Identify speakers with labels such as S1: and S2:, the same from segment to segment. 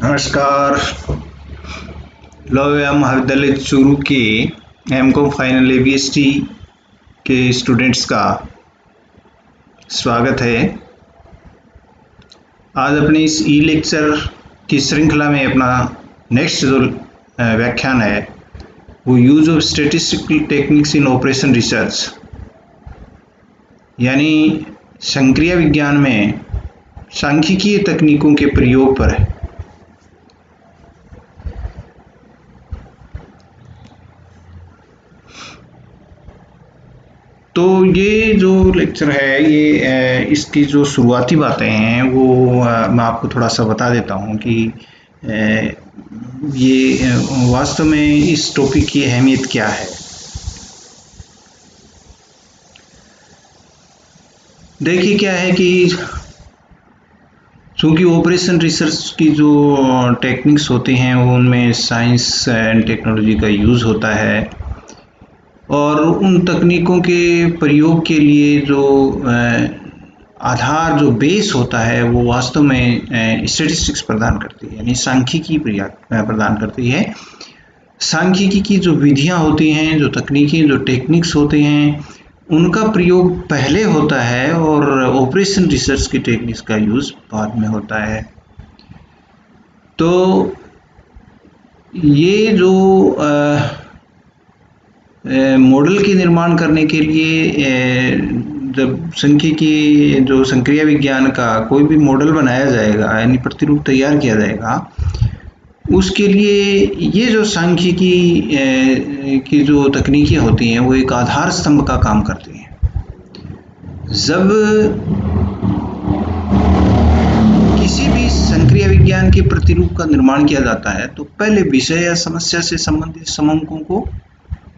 S1: नमस्कार। लोहिया महाविद्यालय चूरू के एमकॉम फाइनल एबीएसटी के स्टूडेंट्स का स्वागत है। आज अपने इस ई लेक्चर की श्रृंखला में अपना नेक्स्ट जो व्याख्यान है वो use of statistical techniques in operation research, यानी संक्रिया विज्ञान में सांख्यिकीय तकनीकों के प्रयोग पर है। तो ये जो लेक्चर है ये इसकी जो शुरुआती बातें हैं वो मैं आपको थोड़ा सा बता देता हूँ कि ये वास्तव में इस टॉपिक की अहमियत क्या है। देखिए क्या है कि चूँकि ऑपरेशन रिसर्च की जो टेक्निक्स होती हैं वो उनमें साइंस एंड टेक्नोलॉजी का यूज़ होता है और उन तकनीकों के प्रयोग के लिए जो आधार जो बेस होता है वो वास्तव में स्टैटिस्टिक्स प्रदान करती है, यानी सांख्यिकी प्रदान करती है। सांख्यिकी की जो विधियां होती हैं, जो तकनीकें, जो टेक्निक्स होते हैं, उनका प्रयोग पहले होता है और ऑपरेशन रिसर्च की टेक्निक्स का यूज़ बाद में होता है। तो ये जो मॉडल के निर्माण करने के लिए जब सांख्यिकी जो संक्रिया विज्ञान का कोई भी मॉडल बनाया जाएगा, यानी प्रतिरूप तैयार किया जाएगा, उसके लिए ये जो सांख्यिकी की जो तकनीकें होती हैं वो एक आधार स्तंभ का काम करती हैं। जब किसी भी संक्रिया विज्ञान के प्रतिरूप का निर्माण किया जाता है तो पहले विषय या समस्या से संबंधित समंकों को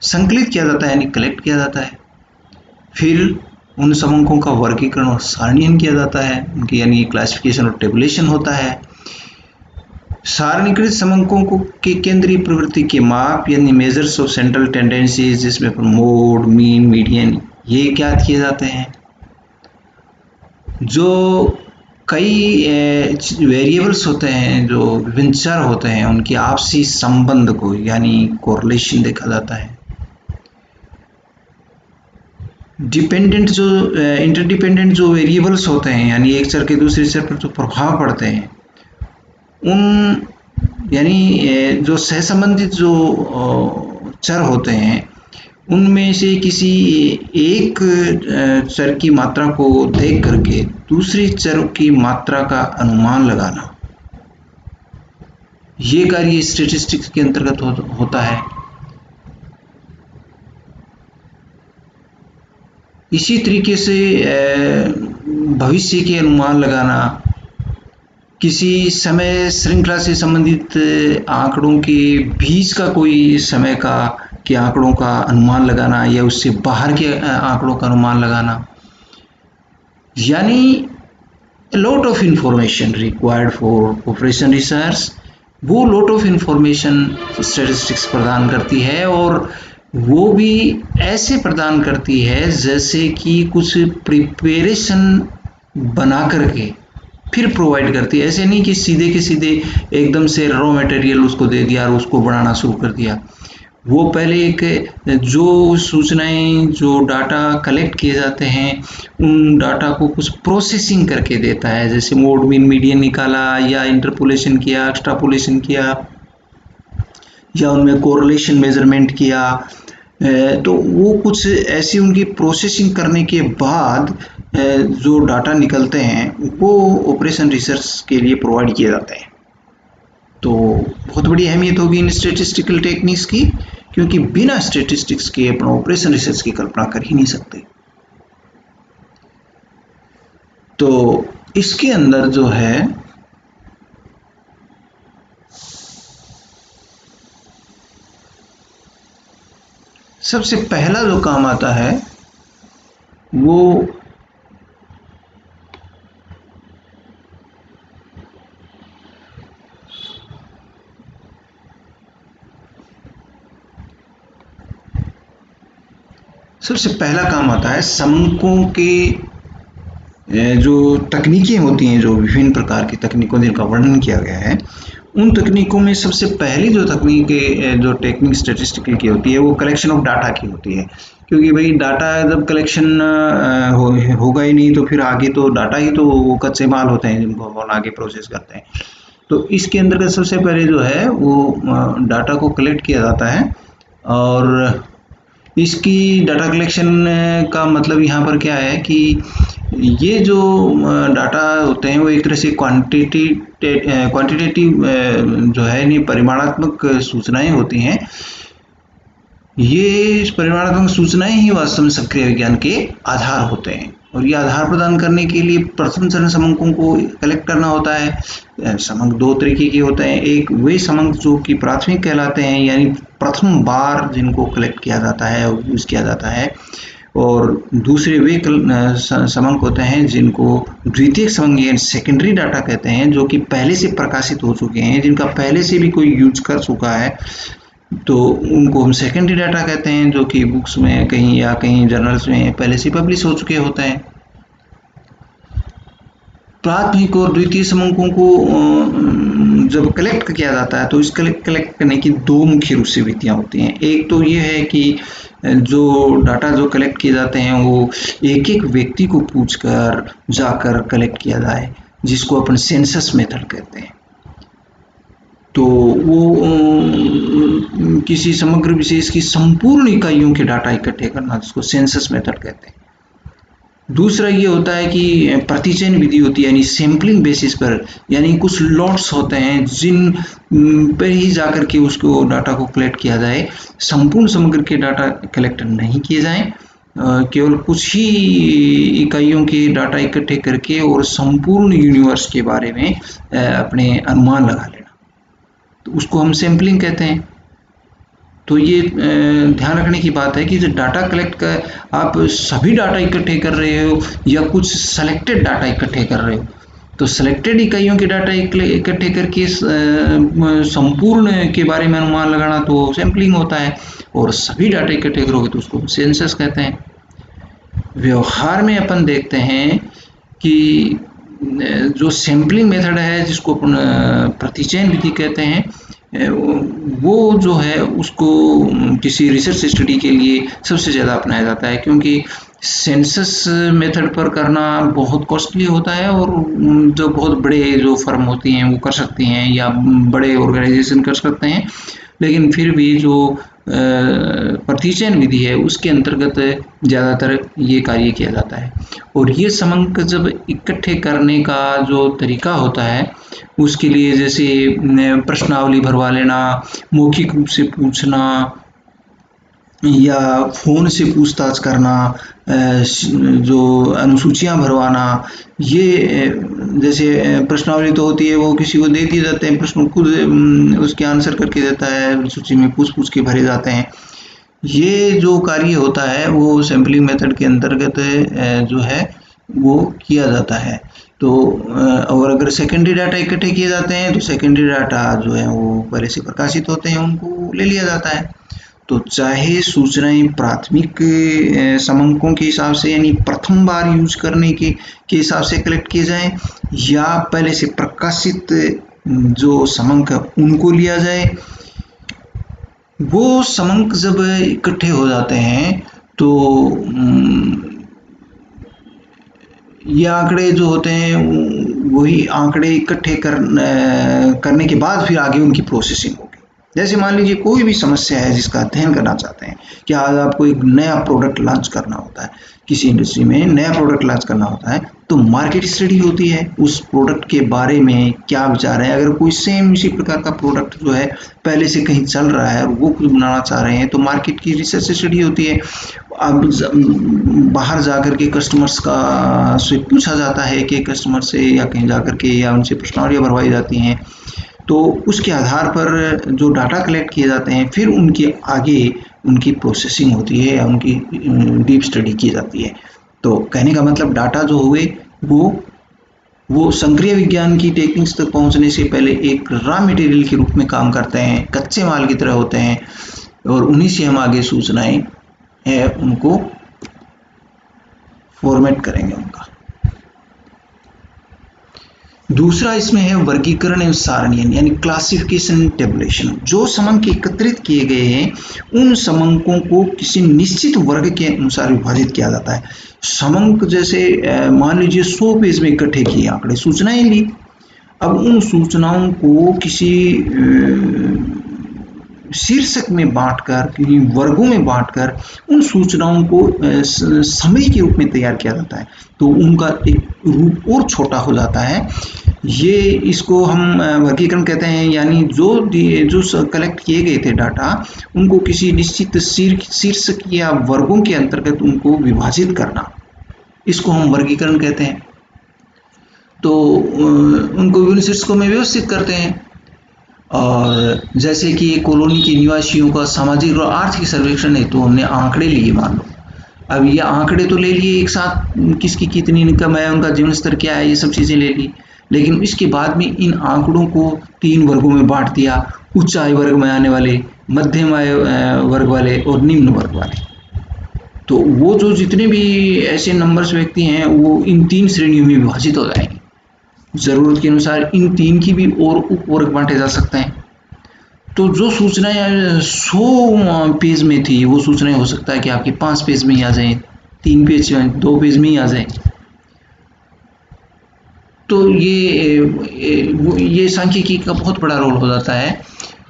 S1: संकलित किया जाता है, यानी कलेक्ट किया जाता है। फिर उन समंकों का वर्गीकरण और सारणीकरण किया जाता है, उनकी यानी क्लासिफिकेशन और टेबुलेशन होता है। सारणीकृत समंकों को के केंद्रीय प्रवृत्ति के माप यानी मेजर्स ऑफ सेंट्रल टेंडेंसीज, जिसमें मोड, मीन, मीडियन ये ज्ञात किए जाते हैं। जो कई वेरिएबल्स होते हैं, जो विभिन्न चर होते हैं, उनकी आपसी संबंध को यानी कोरिलेशन देखा जाता है। डिपेंडेंट जो इंटरडिपेंडेंट जो वेरिएबल्स होते हैं, यानी एक चर के दूसरे चर पर जो प्रभाव पड़ते हैं, उन यानी जो सहसंबंधित जो चर होते हैं उनमें से किसी एक चर की मात्रा को देख करके दूसरी चर की मात्रा का अनुमान लगाना, ये कार्य स्टैटिस्टिक्स के अंतर्गत होता है। इसी तरीके से भविष्य के अनुमान लगाना, किसी समय श्रृंखला से संबंधित आंकड़ों के बीच का कोई समय का के आंकड़ों का अनुमान लगाना या उससे बाहर के आंकड़ों का अनुमान लगाना, यानी lot of information required for operation research. वो लॉट ऑफ इंफॉर्मेशन स्टैटिस्टिक्स प्रदान करती है और वो भी ऐसे प्रदान करती है जैसे कि कुछ प्रिपरेशन बना करके फिर प्रोवाइड करती है। ऐसे नहीं कि सीधे के सीधे एकदम से रॉ मटेरियल उसको दे दिया और उसको बनाना शुरू कर दिया। वो पहले एक जो सूचनाएं, जो डाटा कलेक्ट किए जाते हैं, उन डाटा को कुछ प्रोसेसिंग करके देता है, जैसे मोड, मीन, मीडियन निकाला या इंटरपोलेशन किया, एक्सट्रापोलेशन किया या उनमें कोरिलेशन मेजरमेंट किया। तो वो कुछ ऐसी उनकी प्रोसेसिंग करने के बाद जो डाटा निकलते हैं वो ऑपरेशन रिसर्च के लिए प्रोवाइड किए जाते हैं। तो बहुत बड़ी अहमियत होगी इन स्टैटिस्टिकल टेक्निक्स की, क्योंकि बिना स्टैटिस्टिक्स के अपना ऑपरेशन रिसर्च की कल्पना कर ही नहीं सकते। तो इसके अंदर जो है सबसे पहला जो काम आता है वो समंकों के जो तकनीकें होती हैं, जो विभिन्न प्रकार की तकनीकों जिनका वर्णन किया गया है, उन तकनीकों में सबसे पहली जो तकनीक जो टेक्निक स्टैटिस्टिकल की होती है वो कलेक्शन ऑफ डाटा की होती है, क्योंकि भाई डाटा जब कलेक्शन होगा ही नहीं तो फिर आगे तो डाटा ही तो वो कच्चे माल होते हैं जिनको हम आगे प्रोसेस करते हैं। तो इसके अंतर्गत सबसे पहले जो है वो डाटा को कलेक्ट किया जाता है, और इसकी डाटा कलेक्शन का मतलब यहाँ पर क्या है कि ये जो डाटा होते हैं वो एक तरह से क्वांटिटेटिव जो है नहीं परिमाणात्मक सूचनाएं होती हैं। ये परिमाणात्मक सूचनाएं ही वास्तव में सक्रिय विज्ञान के आधार होते हैं, और ये आधार प्रदान करने के लिए प्रथम चरण समंकों को कलेक्ट करना होता है। समंक दो तरीके के होते हैं, एक वे समंक जो कि प्राथमिक कहलाते हैं, यानी प्रथम बार जिनको कलेक्ट किया जाता है और यूज किया जाता है, और दूसरे वे समंक होते हैं जिनको द्वितीयक समंक यानी सेकेंडरी डाटा कहते हैं, जो कि पहले से प्रकाशित हो चुके हैं, जिनका पहले से भी कोई यूज कर चुका है, तो उनको हम सेकेंडरी डाटा कहते हैं, जो कि बुक्स में कहीं या कहीं जर्नल्स में पहले से पब्लिश हो चुके होते हैं। प्राथमिक और द्वितीय समंकों को जब कलेक्ट किया जाता है तो इस कलेक्ट करने की दो मुख्य रूप से विधियां होती हैं। एक तो ये है कि जो डाटा जो कलेक्ट किए जाते हैं वो एक एक व्यक्ति को पूछकर जाकर कलेक्ट किया जाए, जिसको अपन सेंसस मेथड कहते हैं। तो वो किसी समग्र विशेष की संपूर्ण इकाइयों के डाटा इकट्ठे करना, जिसको सेंसस मेथड कहते हैं। दूसरा ये होता है कि प्रतिचयन विधि होती है, यानी सैम्पलिंग बेसिस पर, यानी कुछ लॉट्स होते हैं जिन पर ही जाकर के उसको डाटा को कलेक्ट किया जाए। संपूर्ण समग्र के डाटा कलेक्ट नहीं किए जाएं, केवल कुछ ही इकाइयों के डाटा इकट्ठे करके और संपूर्ण यूनिवर्स के बारे में अपने अनुमान लगा लेना, तो उसको हम सैम्पलिंग कहते हैं। तो ये ध्यान रखने की बात है कि जो डाटा कलेक्ट कर आप सभी डाटा इकट्ठे कर रहे हो या कुछ सेलेक्टेड डाटा इकट्ठे कर रहे हो, तो सेलेक्टेड इकाइयों के डाटा इकट्ठे करके संपूर्ण के बारे में अनुमान लगाना तो सैम्पलिंग होता है, और सभी डाटा इकट्ठे करोगे तो उसको सेंसस कहते हैं। व्यवहार में अपन देखते हैं कि जो सैम्पलिंग मेथड है, जिसको अपन प्रतिचयन विधि कहते हैं, वो जो है उसको किसी रिसर्च स्टडी के लिए सबसे ज़्यादा अपनाया जाता है, क्योंकि सेंसस मेथड पर करना बहुत कॉस्टली होता है, और जो बहुत बड़े जो फर्म होती हैं वो कर सकती हैं या बड़े ऑर्गेनाइजेशन कर सकते हैं, लेकिन फिर भी जो प्रतिचयन विधि है उसके अंतर्गत ज़्यादातर ये कार्य किया जाता है। और ये समंक जब इकट्ठे करने का जो तरीका होता है उसके लिए जैसे प्रश्नावली भरवा लेना, मौखिक रूप से पूछना या फ़ोन से पूछताछ करना, जो अनुसूचियां भरवाना, ये जैसे प्रश्नावली तो होती है वो किसी को दे दिए जाते हैं, प्रश्न खुद उसके आंसर करके देता है, सूची में पूछ के भरे जाते हैं। ये जो कार्य होता है वो सैम्पलिंग मेथड के अंतर्गत जो है वो किया जाता है। तो और अगर सेकेंडरी डाटा इकट्ठे किए जाते हैं तो सेकेंडरी डाटा जो है वो पहले से प्रकाशित होते हैं, उनको ले लिया जाता है। तो चाहे सूचनाएं प्राथमिक समंकों के हिसाब से यानी प्रथम बार यूज करने के हिसाब से कलेक्ट किए जाएं, या पहले से प्रकाशित जो समंक है उनको लिया जाए, वो समंक जब इकट्ठे हो जाते हैं तो ये आंकड़े जो होते हैं वही आंकड़े इकट्ठे करने के बाद फिर आगे उनकी प्रोसेसिंग होगी। जैसे मान लीजिए कोई भी समस्या है जिसका अध्ययन करना चाहते हैं, कि आज आपको एक नया प्रोडक्ट लॉन्च करना होता है, किसी इंडस्ट्री में नया प्रोडक्ट लॉन्च करना होता है, तो मार्केट स्टडी होती है, उस प्रोडक्ट के बारे में क्या विचार है। अगर कोई सेम इसी प्रकार का प्रोडक्ट जो है पहले से कहीं चल रहा है और वो कुछ बनाना चाह रहे हैं, तो मार्केट की रिसर्च स्टडी होती है। अब बाहर जाकर के कस्टमर्स का से पूछा जाता है कि कस्टमर से या कहीं जाकर के या उनसे प्रश्नावलियाँ भरवाई जाती हैं, तो उसके आधार पर जो डाटा कलेक्ट किए जाते हैं फिर उनके आगे उनकी प्रोसेसिंग होती है या उनकी डीप स्टडी की जाती है। तो कहने का मतलब डाटा जो हुए वो संक्रिय विज्ञान की टेक्निक्स तक पहुंचने से पहले एक रॉ मटेरियल के रूप में काम करते हैं, कच्चे माल की तरह होते हैं, और उन्हीं से हम आगे सूचनाएं है उनको फॉर्मेट करेंगे उनका। दूसरा इसमें है वर्गीकरण एवं सारणीयन यानी क्लासिफिकेशन टेबुलेशन। जो समंक एकत्रित किए गए हैं उन समंकों को किसी निश्चित वर्ग के अनुसार विभाजित किया जाता है। समंक जैसे मान लीजिए 100 पेज में इकट्ठे किए आंकड़े, सूचनाएं ली। अब उन सूचनाओं को किसी शीर्षक में बांटकर, किसी वर्गों में बांटकर उन सूचनाओं को समरी के रूप में तैयार किया जाता है, तो उनका एक रूप और छोटा हो जाता है। ये इसको हम वर्गीकरण कहते हैं, यानी जो कलेक्ट किए गए थे डाटा उनको किसी निश्चित शीर्षक या वर्गों के अंतर्गत उनको विभाजित करना, इसको हम वर्गीकरण कहते हैं। तो उनको विभिन्न शीर्षकों में व्यवस्थित करते हैं। और जैसे कि कॉलोनी के निवासियों का सामाजिक और आर्थिक सर्वेक्षण है, तो हमने आंकड़े लिए मान लो। अब ये आंकड़े तो ले लिए एक साथ, किसकी कितनी इनकम है, उनका जीवन स्तर क्या है, ये सब चीज़ें ले ली। लेकिन इसके बाद में इन आंकड़ों को 3 वर्गों में बांट दिया, उच्च आय वर्ग में आने वाले, मध्यम आय वर्ग वाले और निम्न वर्ग वाले। तो वो जो जितने भी ऐसे नंबर्स व्यक्ति हैं वो इन 3 श्रेणियों में विभाजित हो जाएंगे। जरूरत के अनुसार इन 3 की भी और उपवर्ग बांटे जा सकते हैं। तो जो सूचनाएं 100 पेज में थी वो सूचनाएं हो सकता है कि आपके 5 पेज में ही आ जाए, 3 पेज में, 2 पेज में ही आ जाए। तो ये सांख्यिकी का बहुत बड़ा रोल हो जाता है।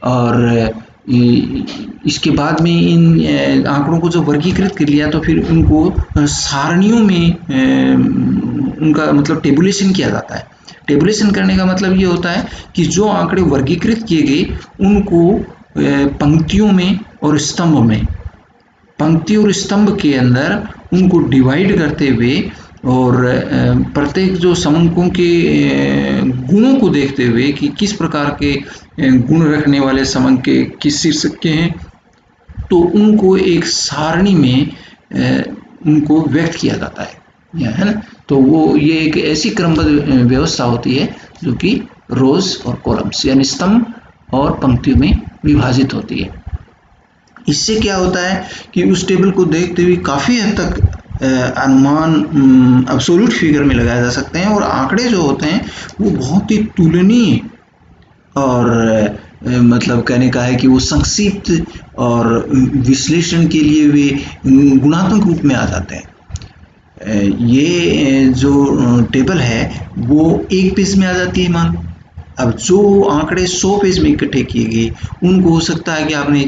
S1: और इसके बाद में इन आंकड़ों को जब वर्गीकृत कर लिया तो फिर उनको सारणियों में उनका मतलब टेबुलेशन किया जाता है। टेबुलेशन करने का मतलब ये होता है कि जो आंकड़े वर्गीकृत किए गए उनको पंक्तियों में और स्तंभ में, पंक्ति और स्तंभ के अंदर उनको डिवाइड करते हुए और प्रत्येक जो समंकों के गुणों को देखते हुए कि किस प्रकार के गुण रखने वाले समंक के किस शीर्षक के हैं, तो उनको एक सारणी में उनको व्यक्त किया जाता है ना। तो वो ये एक ऐसी क्रमबद्ध व्यवस्था होती है जो कि रोज और कॉलम्स यानी स्तंभ और पंक्तियों में विभाजित होती है। इससे क्या होता है कि उस टेबल को देखते हुए काफ़ी हद तक अनुमान एब्सोल्यूट फिगर में लगाए जा सकते हैं, और आंकड़े जो होते हैं वो बहुत ही तुलनीय और मतलब कहने का है कि वो संक्षिप्त और विश्लेषण के लिए वे गुणात्मक रूप में आ जाते हैं। ये जो टेबल है वो 1 पेज में आ जाती है मान। अब जो आंकड़े 100 पेज में इकट्ठे किए गए उनको हो सकता है कि आपने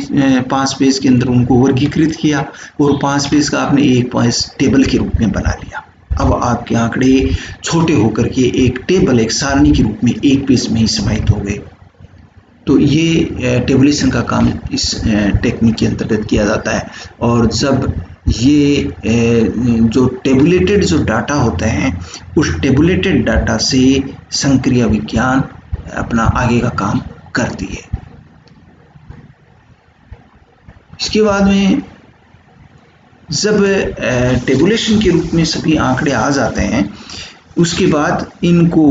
S1: 5 पेज के अंदर उनको वर्गीकृत किया और 5 पेज का आपने एक टेबल के रूप में बना लिया। अब आपके आंकड़े छोटे होकर के एक टेबल, एक सारणी के रूप में 1 पेज में ही समाहित हो गए। तो ये टेबुलेशन का काम इस टेक्निक के अंतर्गत किया जाता है। और जब ये जो टेबुलेटेड जो डाटा होते हैं उस टेबुलेटेड डाटा से संक्रिया विज्ञान अपना आगे का काम करती है। इसके बाद में जब टेबुलेशन के रूप में सभी आंकड़े आ जाते हैं उसके बाद इनको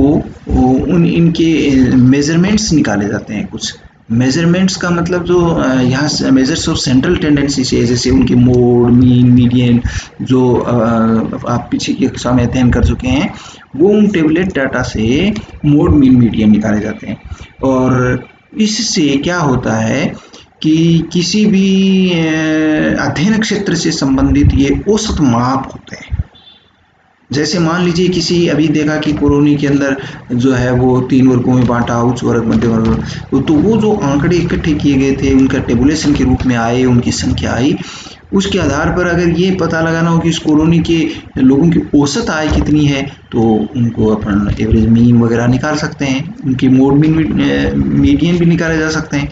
S1: इनके मेजरमेंट्स निकाले जाते हैं। कुछ मेजरमेंट्स का मतलब जो यहाँ मेजर्स ऑफ सेंट्रल टेंडेंसी से, जैसे उनके मोड, मीन, मीडियन जो आप पीछे की कक्षा में अध्ययन कर चुके हैं, वो उन टेबलेट डाटा से मोड, मीन, मीडियन निकाले जाते हैं। और इससे क्या होता है कि किसी भी अध्ययन क्षेत्र से संबंधित ये औसत माप होते हैं। जैसे मान लीजिए किसी, अभी देखा कि कॉलोनी के अंदर जो है वो 3 वर्गों में बांटा, उच्च वर्ग, मध्य वर्ग, तो वो जो आंकड़े इकट्ठे किए गए थे उनका टेबुलेशन के रूप में आए, उनकी संख्या आई, उसके आधार पर अगर ये पता लगाना हो कि इस कॉलोनी के लोगों की औसत आय कितनी है तो उनको अपन एवरेज मीन वगैरह निकाल सकते हैं, उनकी मोड मीडियन भी निकाले जा सकते हैं।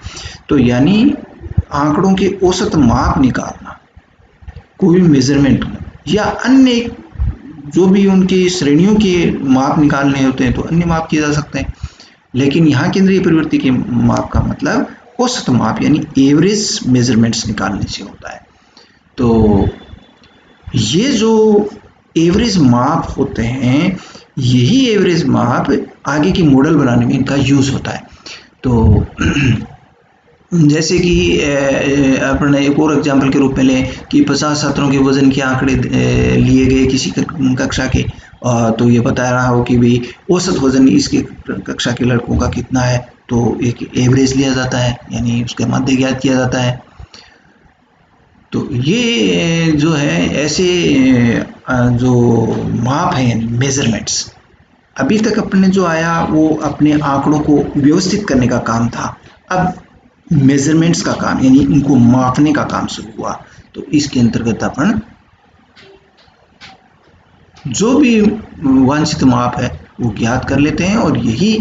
S1: तो यानी आंकड़ों के औसत माप निकालना, कोई मेजरमेंट या अन्य जो भी उनकी श्रेणियों के माप निकालने होते हैं तो अन्य माप किए जा सकते हैं। लेकिन यहाँ केंद्रीय प्रवृत्ति के माप का मतलब औसत माप यानी एवरेज मेजरमेंट्स निकालने से होता है। तो ये जो एवरेज माप होते हैं, यही एवरेज माप आगे के मॉडल बनाने में इनका यूज होता है। तो जैसे कि अपने एक और एग्जाम्पल के रूप में लें कि 50 छात्रों के वजन के आंकड़े लिए गए किसी कक्षा के, तो ये बता रहा हो कि भाई औसत वजन इसके कक्षा के लड़कों का कितना है, तो एक एवरेज लिया जाता है, यानी उसका मध्य ज्ञात किया जाता है। तो ये जो है ऐसे जो माप है यानी मेजरमेंट्स, अभी तक अपने जो आया वो अपने आंकड़ों को व्यवस्थित करने का काम था। अब मेजरमेंट्स का काम यानी इनको मापने का काम शुरू हुआ। तो इसके अंतर्गत अपन जो भी वांछित माप है वो ज्ञात कर लेते हैं, और यही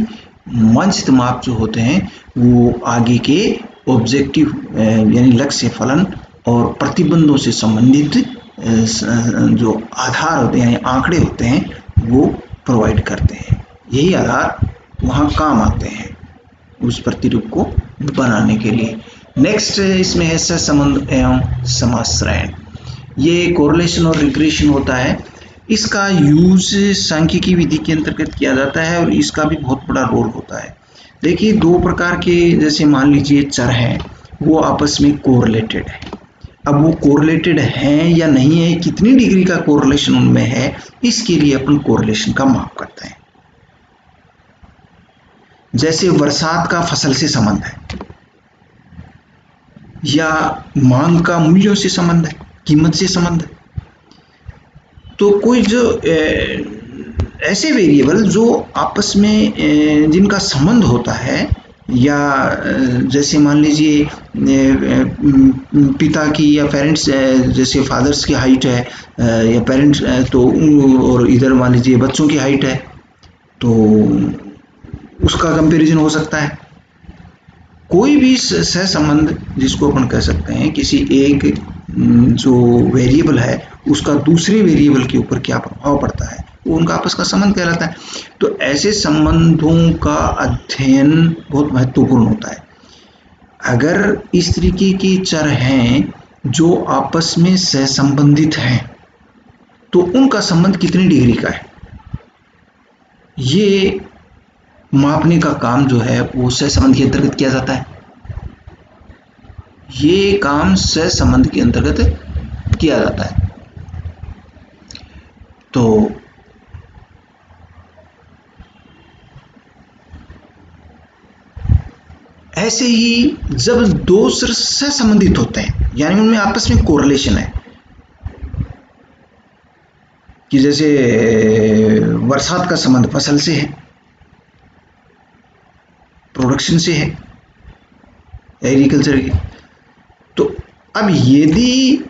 S1: वांछित माप जो होते हैं वो आगे के ऑब्जेक्टिव यानी लक्ष्य फलन और प्रतिबंधों से संबंधित जो आधार होते हैं यानी आंकड़े होते हैं वो प्रोवाइड करते हैं। यही आधार वहाँ काम आते हैं उस प्रतिरूप को बनाने के लिए। नेक्स्ट इसमें है सहसंबंध एवं समाश्रयण। ये कोरिलेशन और रिग्रेशन होता है। इसका यूज सांख्यिकी विधि के अंतर्गत किया जाता है और इसका भी बहुत बड़ा रोल होता है। देखिए, दो प्रकार के, जैसे मान लीजिए चर हैं, वो आपस में कोरिलेटेड है। अब वो कोरिलेटेड हैं या नहीं है, कितनी डिग्री का कोरिलेशन उनमें है, इसके लिए अपन कोरिलेशन का माप करते हैं। जैसे बरसात का फसल से संबंध है, या मांग का मूल्यों से संबंध है, कीमत से संबंध है। तो कोई जो ऐसे वेरिएबल जो आपस में जिनका संबंध होता है, या जैसे मान लीजिए पिता की या पेरेंट्स, जैसे फादर्स की हाइट है या पेरेंट्स, तो और इधर मान लीजिए बच्चों की हाइट है, तो उसका कंपैरिजन हो सकता है। कोई भी सहसंबंध जिसको अपन कह सकते हैं, किसी एक जो वेरिएबल है उसका दूसरे वेरिएबल के ऊपर क्या प्रभाव पड़ता है, वो उनका आपस का संबंध कहलाता है। तो ऐसे संबंधों का अध्ययन बहुत महत्वपूर्ण होता है। अगर इस तरीके के चर हैं जो आपस में सहसंबंधित हैं, तो उनका संबंध कितनी डिग्री का है, ये मापने का काम जो है वो सहसंबंध के अंतर्गत किया जाता है। ये काम सहसंबंध के अंतर्गत किया जाता है। तो ऐसे ही जब दो सहसंबंधित होते हैं, यानी उनमें आपस में कोरिलेशन है, कि जैसे बरसात का संबंध फसल से है, प्रोडक्शन से है, एग्रीकल्चर की। तो अब यदि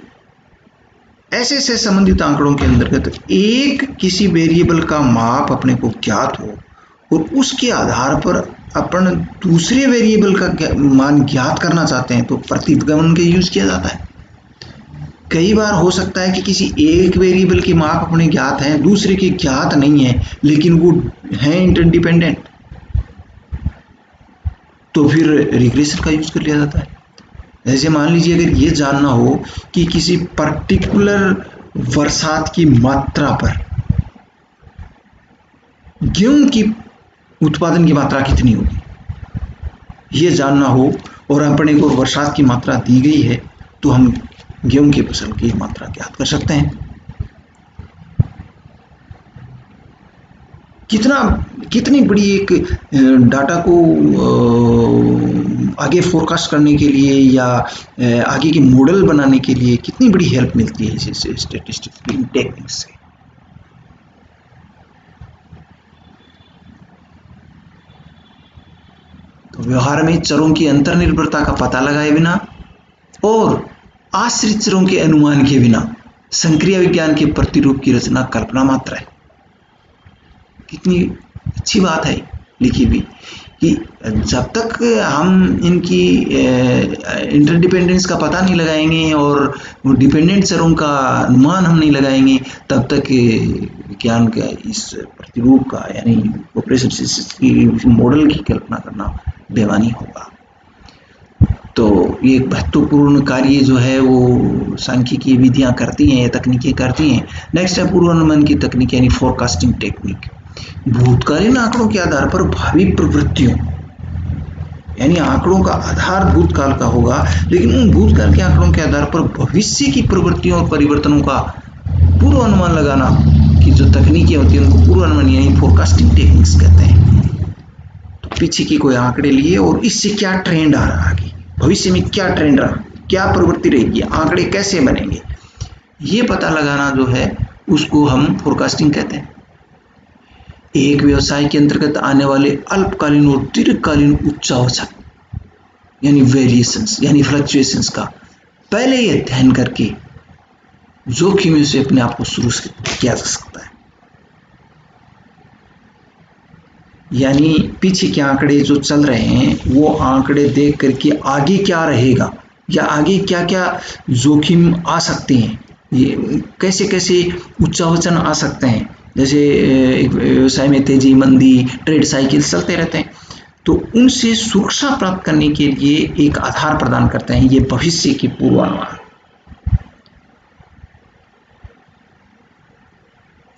S1: ऐसे से संबंधित आंकड़ों के अंतर्गत एक किसी वेरिएबल का माप अपने को ज्ञात हो और उसके आधार पर अपन दूसरे वेरिएबल का मान ज्ञात करना चाहते हैं, तो प्रतिगमन का यूज किया जाता है। कई बार हो सकता है कि किसी एक वेरिएबल के माप अपने ज्ञात हैं, दूसरे के ज्ञात नहीं है, लेकिन वो हैं इंटरडिपेंडेंट, तो फिर रिग्रेशन का यूज कर लिया जाता है। जैसे मान लीजिए अगर ये जानना हो कि किसी पर्टिकुलर बरसात की मात्रा पर गेहूं की उत्पादन की मात्रा कितनी होगी, ये जानना हो, और अपने को बरसात की मात्रा दी गई है, तो हम गेहूं की फसल की मात्रा ज्ञात कर सकते हैं। कितनी बड़ी एक डाटा को आगे फोरकास्ट करने के लिए या आगे के मॉडल बनाने के लिए कितनी बड़ी हेल्प मिलती है इस स्टैटिस्टिक्स टेक्निक से। तो व्यवहार में चरों की अंतर्निर्भरता का पता लगाए बिना और आश्रित चरों के अनुमान के बिना संक्रिया विज्ञान के प्रतिरूप की रचना कल्पना मात्र है। कितनी अच्छी बात है लिखी भी, कि जब तक हम इनकी इंटरडिपेंडेंस का पता नहीं लगाएंगे और डिपेंडेंट चरों का अनुमान हम नहीं लगाएंगे, तब तक विज्ञान का इस प्रतिरूप का यानी ऑपरेशन सिस्टम मॉडल की कल्पना करना बेमानी होगा। तो ये एक महत्वपूर्ण कार्य जो है वो सांख्यिकी विधियां करती हैं, तकनीकें करती हैं। नेक्स्ट है पूर्वानुमान की तकनीक यानी फोरकास्टिंग टेक्निक। भूतकालीन आंकड़ों के आधार पर भावी प्रवृत्तियों, यानी आंकड़ों का आधार भूतकाल का होगा, लेकिन उन भूतकाल के आंकड़ों के आधार पर भविष्य की प्रवृत्तियों और परिवर्तनों का पूर्वानुमान लगाना की जो तकनीकें होती हैं उनको पूर्वानुमान यानी फोरकास्टिंग टेक्निक्स कहते हैं। तो पीछे की कोई आंकड़े लिए और इससे क्या ट्रेंड आ रहा आगे, भविष्य में क्या ट्रेंड रहा, क्या प्रवृत्ति रहेगी, आंकड़े कैसे बनेंगे, ये पता लगाना जो है उसको हम फोरकास्टिंग कहते हैं। एक व्यवसाय के अंतर्गत आने वाले अल्पकालीन और दीर्घकालीन उच्चावचक यानी वेरिएशंस यानी फ्लक्चुएशंस का पहले ही अध्ययन करके जोखिम से अपने आप को शुरू किया जा सकता है। यानी पीछे के आंकड़े जो चल रहे हैं वो आंकड़े देख करके आगे क्या रहेगा या आगे क्या क्या जोखिम आ सकते हैं, ये कैसे कैसे उच्चावचन आ सकते हैं। जैसे एक व्यवसाय में तेजी मंदी ट्रेड साइकिल चलते रहते हैं, तो उनसे सुरक्षा प्राप्त करने के लिए एक आधार प्रदान करते हैं ये भविष्य के पूर्वानुमान।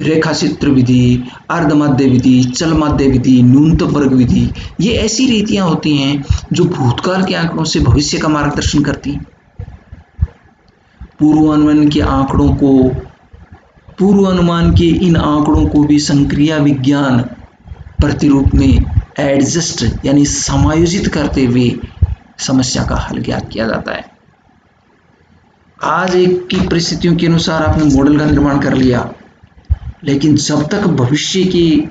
S1: रेखा चित्र विधि, अर्धमाध्य विधि, चल माध्य विधि, न्यूनतम वर्ग विधि, ये ऐसी रीतियां होती हैं जो भूतकाल के आंकड़ों से भविष्य का मार्गदर्शन करती हैं। पूर्वानुमान के इन आंकड़ों को भी संक्रिया विज्ञान प्रतिरूप में एडजस्ट यानी समायोजित करते हुए समस्या का हल ज्ञात किया जाता है। आज एक की परिस्थितियों के अनुसार आपने मॉडल का निर्माण कर लिया, लेकिन जब तक भविष्य की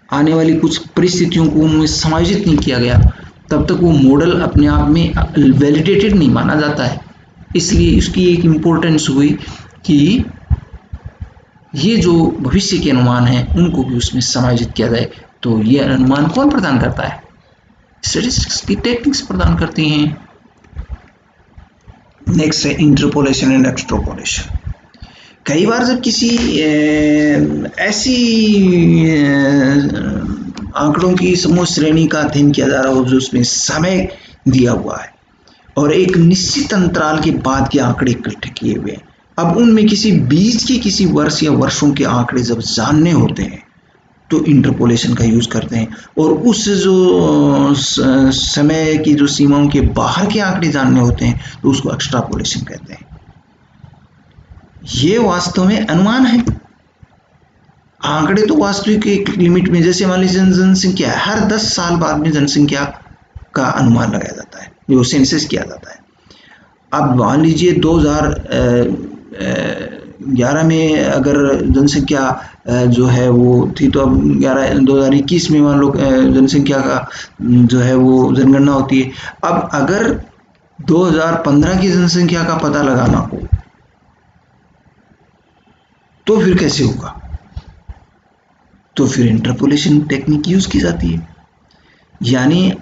S1: आने वाली कुछ परिस्थितियों को उनमें समायोजित नहीं किया गया तब तक वो मॉडल अपने आप में वैलिडेटेड नहीं माना जाता है। इसलिए इसकी एक इम्पोर्टेंस हुई कि ये जो भविष्य के अनुमान हैं उनको भी उसमें समायोजित किया जाए। तो ये अनुमान कौन प्रदान करता है? स्टैटिस्टिक्स की टेक्निक्स प्रदान करती हैं। नेक्स्ट है इंटरपोलेशन एंड एक्सट्रापोलेशन। कई बार जब किसी ऐसी आंकड़ों की समूह श्रेणी का अध्ययन किया जा रहा हो जो उसमें समय दिया हुआ है और एक निश्चित अंतराल के बाद के आंकड़े इकट्ठे किए हुए हैं, अब उनमें किसी बीच के किसी वर्ष या वर्षों के आंकड़े जब जानने होते हैं तो इंटरपोलेशन का यूज करते हैं, और उस जो समय की जो सीमाओं के बाहर के आंकड़े जानने होते हैं तो उसको एक्स्ट्रापोलेशन कहते हैं। ये वास्तव में अनुमान है। आंकड़े तो वास्तविक एक लिमिट में, जैसे मान लीजिए जनसंख्या है, हर 10 साल बाद में जनसंख्या का अनुमान लगाया जाता है, जो सेंसस किया जाता है। अब मान लीजिए 2011 में अगर जनसंख्या जो है वो थी, तो अब 2021 में मान लो जनसंख्या का जो है वो जनगणना होती है। अब अगर 2015 की जनसंख्या का पता लगाना हो तो फिर कैसे होगा? तो फिर इंटरपोलेशन टेक्निक यूज की जाती है। यानी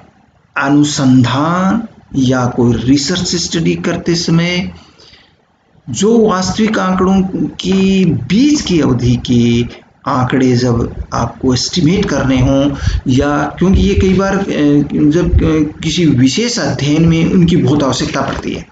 S1: अनुसंधान या कोई रिसर्च स्टडी करते समय जो वास्तविक आंकड़ों की बीच की अवधि के आंकड़े जब आपको एस्टिमेट करने हों, या क्योंकि ये कई बार जब किसी विशेष अध्ययन में उनकी बहुत आवश्यकता पड़ती है।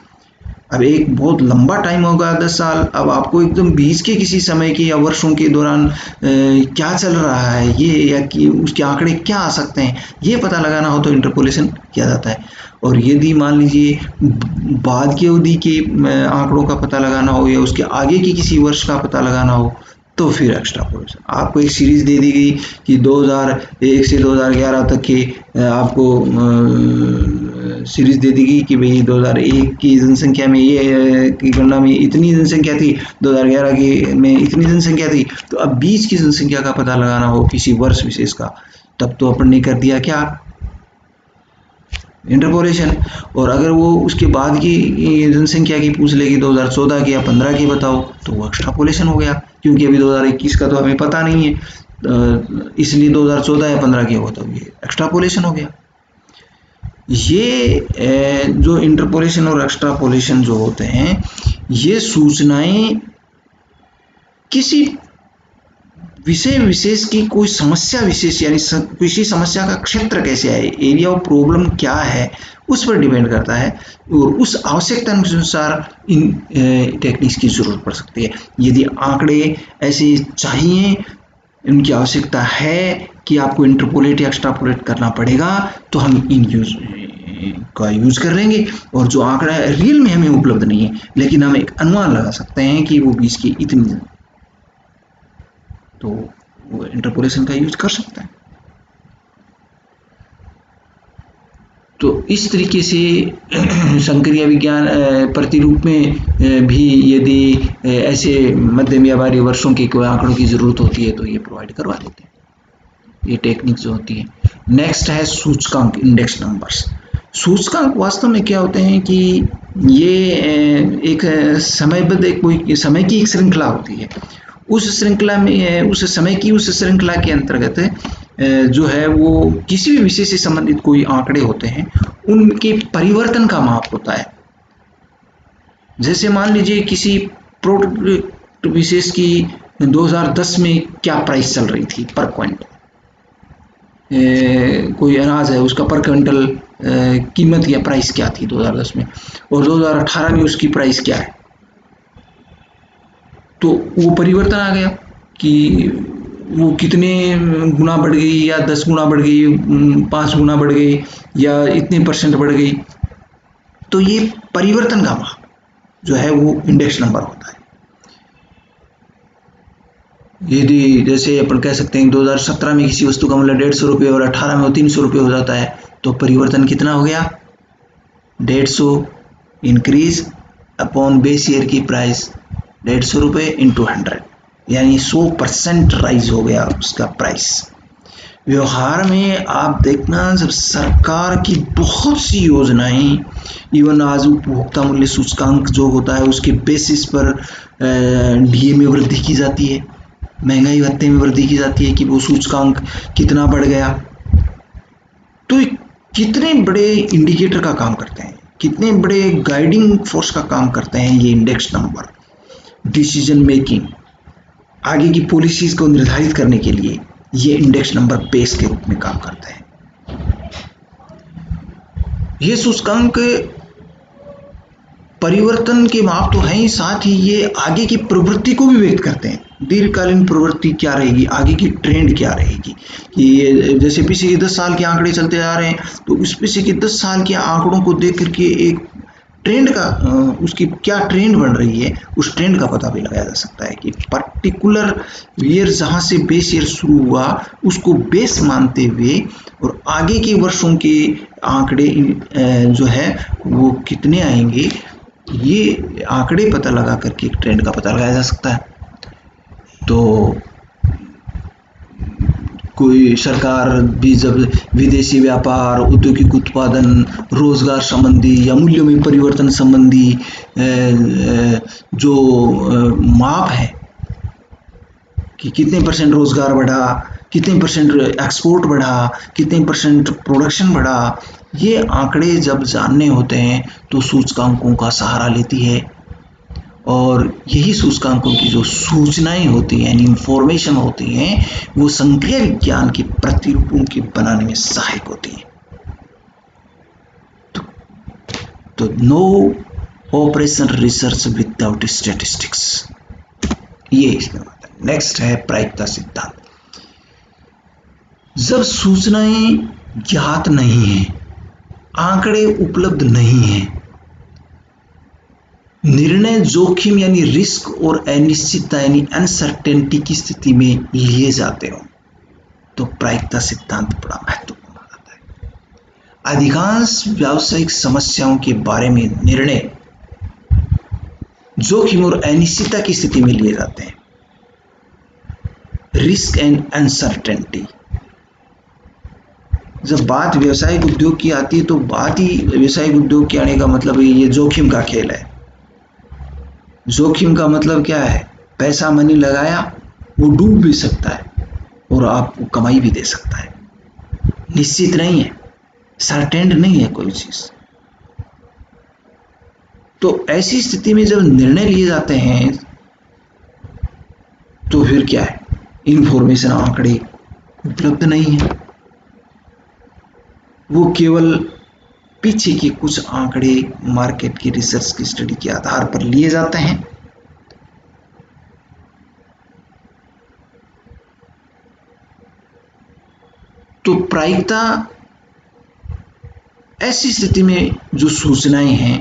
S1: अब एक बहुत लंबा टाइम होगा 10 साल, अब आपको एकदम बीच के किसी समय के या वर्षों के दौरान क्या चल रहा है ये, या कि उसके आंकड़े क्या आ सकते हैं, ये पता लगाना हो तो इंटरपोलेशन किया जाता है। और यदि मान लीजिए बाद की अवधि के आंकड़ों का पता लगाना हो या उसके आगे के किसी वर्ष का पता लगाना हो तो फिर एक्स्ट्रापोलेशन। आपको एक सीरीज दे दी गई कि 2001 से 2011 तक के आपको सीरीज दे दी गई कि भाई 2001 की जनसंख्या में ये की गणना में इतनी जनसंख्या थी, 2011 की में इतनी जनसंख्या थी। तो अब बीच की जनसंख्या का पता लगाना हो किसी वर्ष विशेष का, तब तो अपन ने कर दिया क्या? इंटरपोलेशन। और अगर वो उसके बाद की जनसंख्या की पूछ लेगी 2014 की या 15 की बताओ, तो वो एक्स्ट्रापोलेशन हो गया, क्योंकि अभी 2021 का तो हमें पता नहीं है, इसलिए 2014 या 15 की होगा तो ये एक्स्ट्रापोलेशन हो गया। ये जो इंटरपोलेशन और एक्स्ट्रापोलेशन जो होते हैं, ये सूचनाएं किसी विषय विशेष की कोई समस्या विशेष यानी किसी समस्या का क्षेत्र कैसे है, एरिया ऑफ प्रॉब्लम क्या है, उस पर डिपेंड करता है, और उस आवश्यकता अनुसार इन टेक्निक्स की जरूरत पड़ सकती है। यदि आंकड़े ऐसे चाहिए, इनकी आवश्यकता है कि आपको इंटरपोलेट या एक्स्ट्रापोलेट करना पड़ेगा, तो हम इन यूज कर लेंगे। और जो आंकड़ा रियल में हमें उपलब्ध नहीं है, लेकिन हम एक अनुमान लगा सकते हैं कि वो बीच की इतनी तो वो इंटरपोलेशन का यूज कर सकता है। तो इस तरीके से संक्रिया विज्ञान प्रतिरूप में भी यदि ऐसे मध्यम या भारी वर्षों के कोई आंकड़ों की जरूरत होती है तो ये प्रोवाइड करवा देते हैं, ये टेक्निक जो होती है। नेक्स्ट है सूचकांक, इंडेक्स नंबर्स। सूचकांक वास्तव में क्या होते हैं कि ये एक समयबद्ध कोई समय की एक श्रृंखला होती है। उस श्रृंखला में उस समय की उस श्रृंखला के अंतर्गत जो है वो किसी भी विषय से संबंधित कोई आंकड़े होते हैं उनके परिवर्तन का माप होता है। जैसे मान लीजिए किसी प्रोडक्ट विशेष की 2010 में क्या प्राइस चल रही थी पर क्विंटल, कोई अनाज है उसका पर क्विंटल कीमत या प्राइस क्या थी 2010 में, और 2018 में उसकी प्राइस क्या है, तो वो परिवर्तन आ गया कि वो कितने गुना बढ़ गई, या 10 गुना बढ़ गई, 5 गुना बढ़ गई, या इतने परसेंट बढ़ गई। तो ये परिवर्तन का माप जो है वो इंडेक्स नंबर होता है। यदि जैसे अपन कह सकते हैं 2017 में किसी वस्तु का मूल्य 150 रुपये और 18 में वो 300 रुपये हो जाता है, तो परिवर्तन कितना हो गया, 150 इंक्रीज अपॉन बेस ईयर की प्राइस 150 रुपये इंटू 100, यानी 100% राइज हो गया उसका प्राइस। व्यवहार में आप देखना जब सरकार की बहुत सी योजनाएं, इवन आज उपभोक्ता मूल्य सूचकांक जो होता है उसके बेसिस पर डीए में वृद्धि की जाती है, महंगाई भत्ते में वृद्धि की जाती है कि वो सूचकांक कितना बढ़ गया। तो कितने बड़े इंडिकेटर का काम करते हैं, कितने बड़े गाइडिंग फोर्स का काम करते हैं ये इंडेक्स नंबर। डिसीजन मेकिंग, आगे की पॉलिसीज को निर्धारित करने के लिए ये इंडेक्स नंबर बेस के रूप में काम करता है। ये सूचकांक परिवर्तन के माप तो है ही, साथ ही ये आगे की प्रवृत्ति को भी व्यक्त करते हैं। दीर्घकालीन प्रवृत्ति क्या रहेगी, आगे की ट्रेंड क्या रहेगी, कि जैसे पीछे के 10 साल के आंकड़े चलते आ रहे हैं, तो उस पीछे के 10 साल के आंकड़ों को देख करके एक ट्रेंड का उसकी क्या ट्रेंड बन रही है, उस ट्रेंड का पता भी लगाया जा सकता है कि पर्टिकुलर ईयर जहाँ से बेस ईयर शुरू हुआ उसको बेस मानते हुए और आगे के वर्षों के आंकड़े जो है वो कितने आएंगे, ये आंकड़े पता लगा करके एक ट्रेंड का पता लगाया जा सकता है। तो कोई सरकार भी जब विदेशी व्यापार, औद्योगिक उत्पादन, रोजगार संबंधी या मूल्यों में परिवर्तन संबंधी जो माप है कि कितने परसेंट रोजगार बढ़ा, कितने परसेंट एक्सपोर्ट बढ़ा, कितने परसेंट प्रोडक्शन बढ़ा, ये आंकड़े जब जानने होते हैं तो सूचकांकों का सहारा लेती है। और यही सूचकांकों की जो सूचनाएं होती हैं, इंफॉर्मेशन होती हैं, वो संक्रिया विज्ञान के प्रतिरूपों के बनाने में सहायक होती हैं। तो no operation research without statistics, ये इसमें आता है। नेक्स्ट है प्रायिकता सिद्धांत। जब सूचनाएं ज्ञात नहीं है, आंकड़े उपलब्ध नहीं है, निर्णय जोखिम यानी रिस्क और अनिश्चितता यानी अनसर्टेनिटी की स्थिति में लिए जाते हो, तो प्रायिकता सिद्धांत बड़ा महत्वपूर्ण हो जाता है। अधिकांश व्यावसायिक समस्याओं के बारे में निर्णय जोखिम और अनिश्चितता की स्थिति में लिए जाते हैं, रिस्क एंड अनसर्टेनिटी। जब बात व्यवसायिक उद्योग की आती है तो बात ही व्यवसायिक उद्योग के आने का मतलब ये जोखिम का खेल है। जोखिम का मतलब क्या है, पैसा मनी लगाया वो डूब भी सकता है और आपको कमाई भी दे सकता है, निश्चित नहीं है, सर्टेंड नहीं है कोई चीज। तो ऐसी स्थिति में जब निर्णय लिए जाते हैं तो फिर क्या है, इंफॉर्मेशन आंकड़े उपलब्ध नहीं है, वो केवल पीछे के कुछ आंकड़े मार्केट की रिसर्च की स्टडी के आधार पर लिए जाते हैं। तो प्रायिकता ऐसी स्थिति में जो सूचनाएं हैं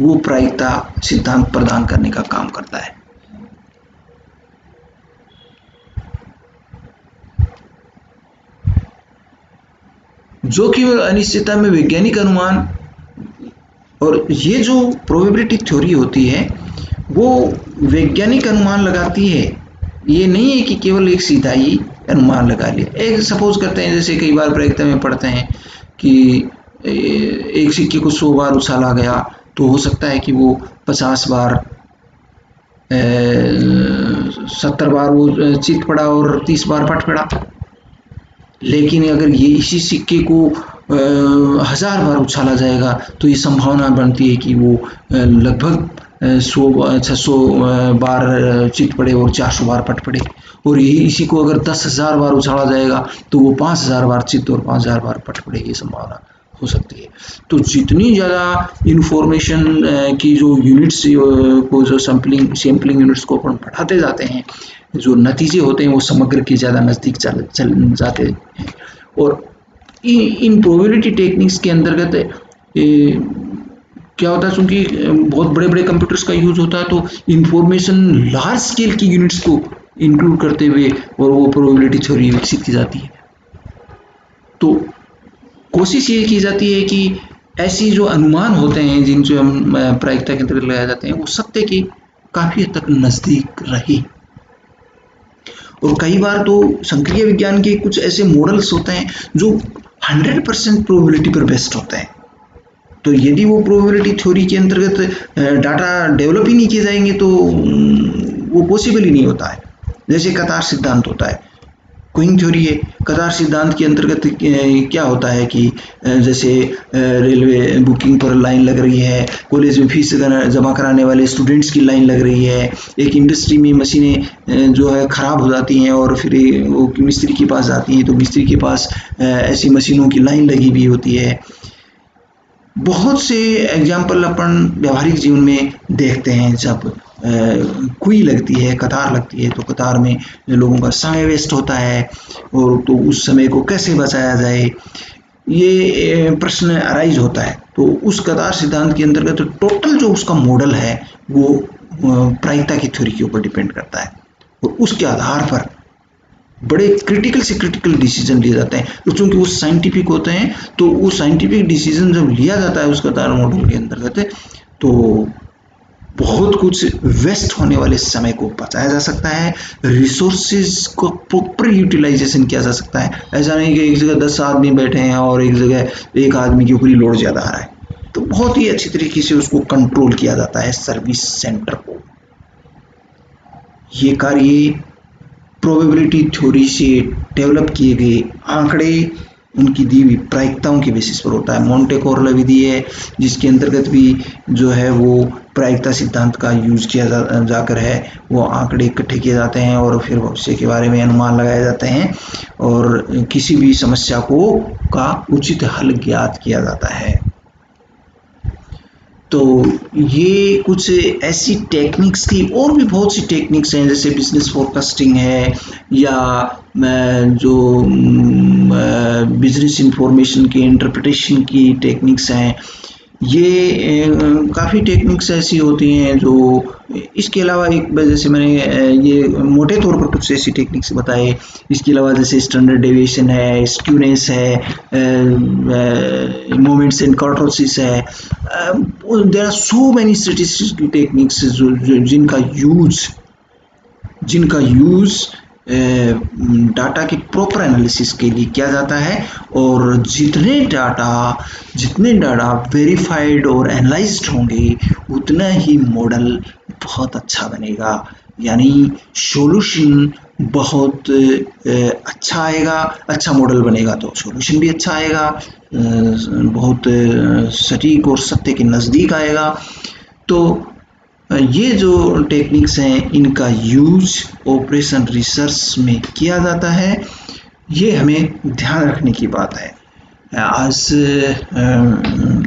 S1: वो प्रायिकता सिद्धांत प्रदान करने का काम करता है। जोखिम और अनिश्चितता में वैज्ञानिक अनुमान, और ये जो प्रोबेबिलिटी थ्योरी होती है वो वैज्ञानिक अनुमान लगाती है। ये नहीं है कि केवल एक सीधा ही अनुमान लगा लिया। एक सपोज करते हैं, जैसे कई बार प्रायिकता में पढ़ते हैं कि एक सिक्के को 100 बार उछाला गया तो हो सकता है कि वो 50 बार 70 बार वो चित पड़ा और 30 बार पट पड़ा। लेकिन अगर ये इसी सिक्के को 1000 बार उछाला जाएगा तो ये संभावना बनती है कि वो लगभग 600 बार चित पड़े और 400 बार पट पड़े। और यही इसी को अगर 10,000 बार उछाला जाएगा तो वो 5,000 बार चित और 5,000 बार पट पड़े, ये संभावना हो सकती है। तो जितनी ज़्यादा इंफॉर्मेशन की जो यूनिट्स को, जो सैम्पलिंग यूनिट्स को अपन बढ़ाते जाते हैं, जो नतीजे होते हैं वो समग्र के ज़्यादा नज़दीक चल जाते हैं। और इन प्रोबेबिलिटी टेक्निक्स के अंतर्गत क्या होता है, चूंकि बहुत बड़े बड़े कंप्यूटर्स का यूज होता है तो इंफॉर्मेशन लार्ज स्केल की यूनिट्स को इंक्लूड करते हुए और वो प्रोबेबिलिटी थ्योरी विकसित की जाती है। तो कोशिश ये की जाती है कि ऐसी जो अनुमान होते हैं जिनसे हम प्रायिकता के अंतर्गत लगाए जाते हैं वो सत्य के काफी हद तक नजदीक रहे। और कई बार तो संक्रिय विज्ञान के कुछ ऐसे मॉडल्स होते हैं जो 100% प्रोबेबिलिटी पर बेस्ड होते हैं। तो यदि वो प्रोबेबिलिटी थ्योरी के अंतर्गत डाटा डेवलप ही नहीं किए जाएंगे तो वो पॉसिबल ही नहीं होता है। जैसे कतार सिद्धांत होता है, क्यूइंग थ्योरी है। कतार सिद्धांत के अंतर्गत क्या होता है कि जैसे रेलवे बुकिंग पर लाइन लग रही है, कॉलेज में फीस जमा कराने वाले स्टूडेंट्स की लाइन लग रही है, एक इंडस्ट्री में मशीनें जो है ख़राब हो जाती हैं और फिर वो मिस्त्री के पास जाती हैं तो मिस्त्री के पास ऐसी मशीनों की लाइन लगी हुई होती है। बहुत से एग्जाम्पल अपन व्यवहारिक जीवन में देखते हैं। जब कुई लगती है, कतार लगती है तो कतार में लोगों का समय वेस्ट होता है और तो उस समय को कैसे बचाया जाए, ये प्रश्न अराइज होता है। तो उस कतार सिद्धांत के अंतर्गत टोटल जो उसका मॉडल है वो प्रायिकता की थ्योरी के ऊपर डिपेंड करता है और उसके आधार पर बड़े क्रिटिकल से क्रिटिकल डिसीजन लिए जाते हैं। तो चूंकि वो साइंटिफिक होते हैं तो वो साइंटिफिक डिसीजन जब लिया जाता है उस कतार मॉडल के अंतर्गत तो बहुत कुछ वेस्ट होने वाले समय को बचाया जा सकता है, रिसोर्सेज को प्रॉपर यूटिलाइजेशन किया जा सकता है। ऐसा नहीं कि एक जगह 10 आदमी बैठे हैं और एक जगह एक आदमी के ऊपर ही लोड ज़्यादा आ रहा है, तो बहुत ही अच्छी तरीके से उसको कंट्रोल किया जाता है सर्विस सेंटर को। ये कार्य प्रोबेबिलिटी थ्योरी से डेवलप किए गए आंकड़े उनकी दी हुई प्रायिकताओं के बेसिस पर होता है। मोंटे कार्लो विधि है जिसके अंतर्गत भी जो है वो प्रायिकता सिद्धांत का यूज किया जाकर है वो आंकड़े इकट्ठे किए जाते हैं और फिर भविष्य के बारे में अनुमान लगाए जाते हैं और किसी भी समस्या का उचित हल ज्ञात किया जाता है। तो ये कुछ ऐसी टेक्निक्स थी, और भी बहुत सी टेक्निक्स हैं जैसे बिजनेस फोरकास्टिंग है या जो बिजनेस इंफॉर्मेशन की इंटरप्रिटेशन की टेक्निक्स हैं। ये काफ़ी टेक्निक्स ऐसी होती हैं जो इसके अलावा एक जैसे मैंने ये मोटे तौर पर कुछ ऐसी टेक्निक्स बताए। इसके अलावा जैसे स्टैंडर्ड डेविएशन है, स्क्यूनेस है, मोमेंट्स एंड कर्टोसिस है। There are so many statistical techniques जिनका यूज डाटा के प्रॉपर एनालिसिस के लिए किया जाता है और जितने डाटा वेरीफाइड और एनालाइज्ड होंगे उतना ही मॉडल बहुत अच्छा बनेगा, यानी सॉल्यूशन बहुत अच्छा आएगा। अच्छा मॉडल बनेगा तो सॉल्यूशन भी अच्छा आएगा, बहुत सटीक और सत्य के नज़दीक आएगा। तो ये जो टेक्निक्स हैं इनका यूज ऑपरेशन रिसर्च में किया जाता है, ये हमें ध्यान रखने की बात है। आज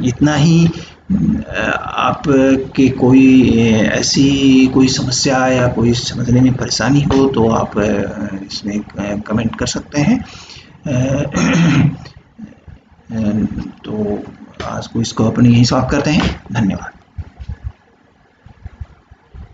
S1: इतना ही। आपके कोई समस्या या कोई समझने में परेशानी हो तो आप इसमें कमेंट कर सकते हैं। तो आज को इसको अपनी यहीं समाप्त करते हैं। धन्यवाद।